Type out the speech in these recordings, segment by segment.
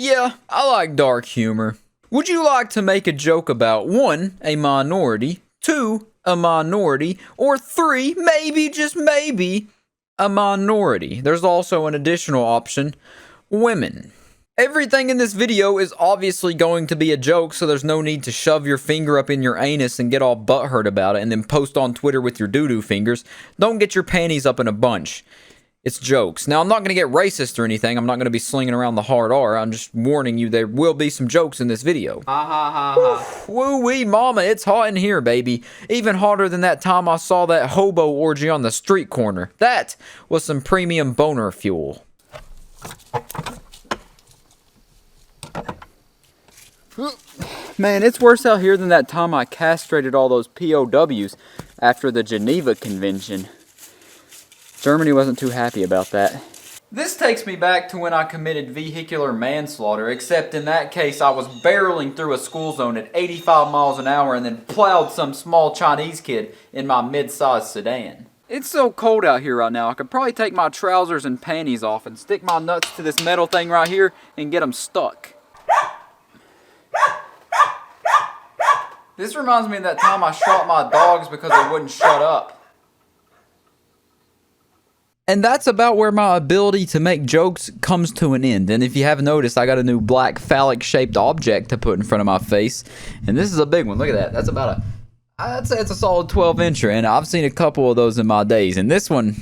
Yeah, I like dark humor. Would you like to make a joke about 1, a minority, 2, a minority, or 3, maybe, just maybe, a minority? There's also an additional option, women. Everything in this video is obviously going to be a joke, so there's no need to shove your finger up in your anus and get all butthurt about it and then post on Twitter with your doo-doo fingers. Don't get your panties up in a bunch. It's jokes. Now, I'm not going to get racist or anything. I'm not going to be slinging around the hard R. I'm just warning you there will be some jokes in this video. Ha ha ha ha. Woo-wee, mama, it's hot in here, baby. Even hotter than that time I saw that hobo orgy on the street corner. That was some premium boner fuel. Man, it's worse out here than that time I castrated all those POWs after the Geneva Convention. Germany wasn't too happy about that. This takes me back to when I committed vehicular manslaughter, except in that case I was barreling through a school zone at 85 miles an hour and then plowed some small Chinese kid in my mid-sized sedan. It's so cold out here right now, I could probably take my trousers and panties off and stick my nuts to this metal thing right here and get them stuck. This reminds me of that time I shot my dogs because they wouldn't shut up. And that's about where my ability to make jokes comes to an end. And if you haven't noticed, I got a new black phallic-shaped object to put in front of my face. And this is a big one. Look at that. That's about I'd say it's a solid 12-incher. And I've seen a couple of those in my days. And this one,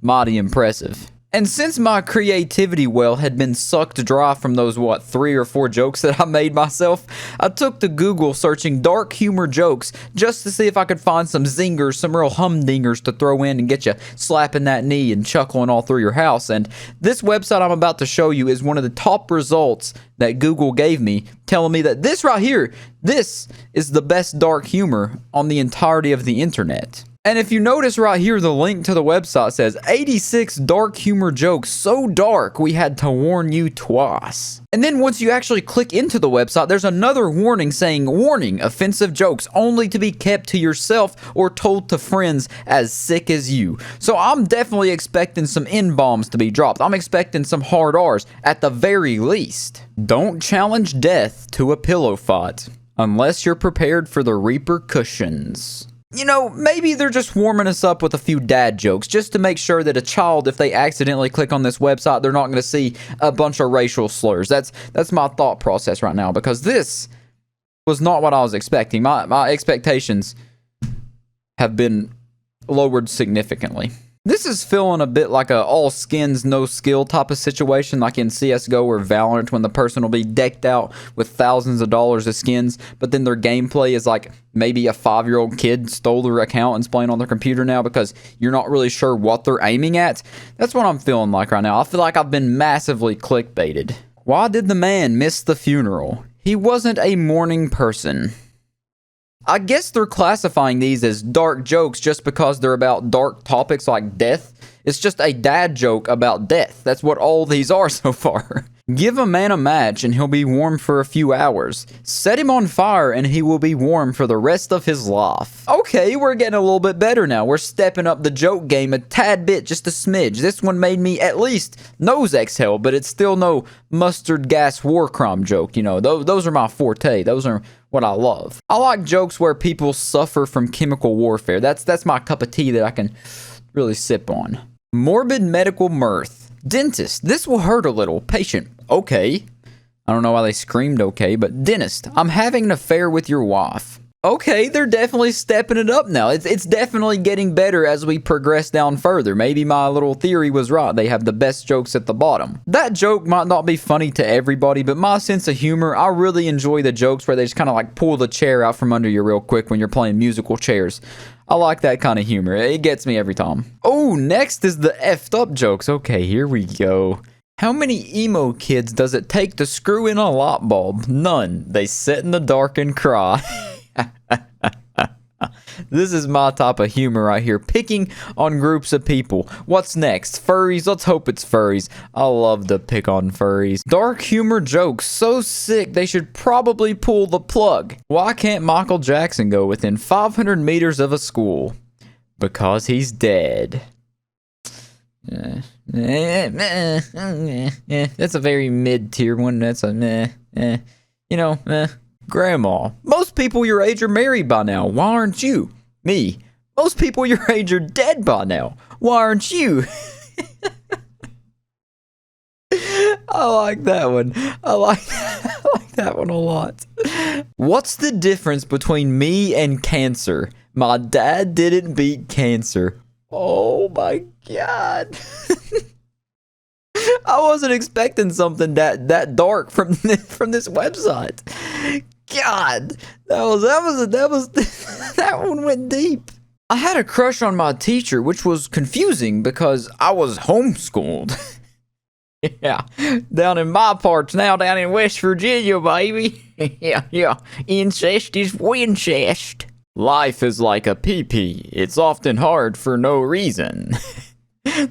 mighty impressive. And since my creativity well had been sucked dry from those, 3 or 4 jokes that I made myself, I took to Google searching dark humor jokes just to see if I could find some zingers, some real humdingers to throw in and get you slapping that knee and chuckling all through your house. And this website I'm about to show you is one of the top results that Google gave me, telling me that this right here, this is the best dark humor on the entirety of the internet. And if you notice right here, the link to the website says 86 dark humor jokes so dark we had to warn you twice. And then once you actually click into the website, there's another warning saying, warning, offensive jokes only to be kept to yourself or told to friends as sick as you. So I'm definitely expecting some N-bombs to be dropped. I'm expecting some hard R's at the very least. Don't challenge death to a pillow fight unless you're prepared for the repercussions. You know, maybe they're just warming us up with a few dad jokes just to make sure that a child, if they accidentally click on this website, they're not going to see a bunch of racial slurs. That's my thought process right now, because this was not what I was expecting. My expectations have been lowered significantly. This is feeling a bit like a all skins, no skill type of situation, like in CSGO or Valorant, when the person will be decked out with thousands of dollars of skins, but then their gameplay is like maybe a 5-year-old kid stole their account and's playing on their computer now because you're not really sure what they're aiming at. That's what I'm feeling like right now. I feel like I've been massively clickbaited. Why did the man miss the funeral? He wasn't a morning person. I guess they're classifying these as dark jokes just because they're about dark topics like death. It's just a dad joke about death. That's what all these are so far. Give a man a match and he'll be warm for a few hours. Set him on fire and he will be warm for the rest of his life. Okay, we're getting a little bit better now. We're stepping up the joke game a tad bit, just a smidge. This one made me at least nose exhale, but it's still no mustard gas war crime joke. You know, those are my forte. Those are what I love. I like jokes where people suffer from chemical warfare. That's my cup of tea that I can really sip on. Morbid medical mirth. Dentist, this will hurt a little. Patient, okay. I don't know why they screamed okay, but dentist, I'm having an affair with your wife. Okay, they're definitely stepping it up now. It's definitely getting better as we progress down further. Maybe my little theory was right. They have the best jokes at the bottom. That joke might not be funny to everybody, but my sense of humor, I really enjoy the jokes where they just kind of like pull the chair out from under you real quick when you're playing musical chairs. I like that kind of humor. It gets me every time. Oh, next is the effed up jokes. Okay, here we go. How many emo kids does it take to screw in a light bulb? None. They sit in the dark and cry. This is my type of humor right here. Picking on groups of people. What's next? Furries? Let's hope it's furries. I love to pick on furries. Dark humor jokes. So sick they should probably pull the plug. Why can't Michael Jackson go within 500 meters of a school? Because he's dead. That's a very mid-tier one. That's a meh. You know, Grandma, most people your age are married by now. Why aren't you? Me, most people your age are dead by now. Why aren't you? I like that one. I like that one a lot. What's the difference between me and cancer? My dad didn't beat cancer. Oh my God. I wasn't expecting something that dark from this website. God, that one went deep. I had a crush on my teacher, which was confusing because I was homeschooled. Yeah, down in my parts now, down in West Virginia, baby. Yeah, incest is Winchest. Life is like a pee-pee. It's often hard for no reason.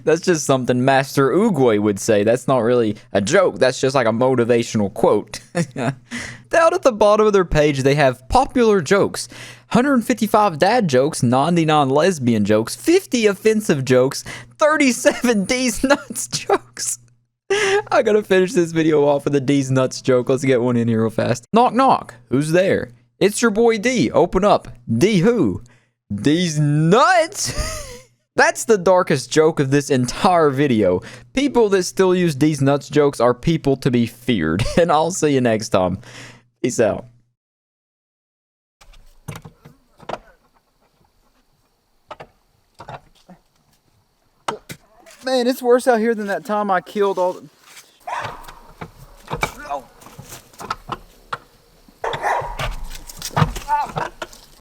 That's just something Master Oogway would say. That's not really a joke. That's just like a motivational quote. Down at the bottom of their page, they have popular jokes. 155 dad jokes, 99 lesbian jokes, 50 offensive jokes, 37 D's nuts jokes. I gotta finish this video off with a D's nuts joke. Let's get one in here real fast. Knock, knock. Who's there? It's your boy D. Open up. D who? D's nuts? That's the darkest joke of this entire video. People that still use D's nuts jokes are people to be feared. And I'll see you next time. Peace out. Man, it's worse out here than that time I killed all the...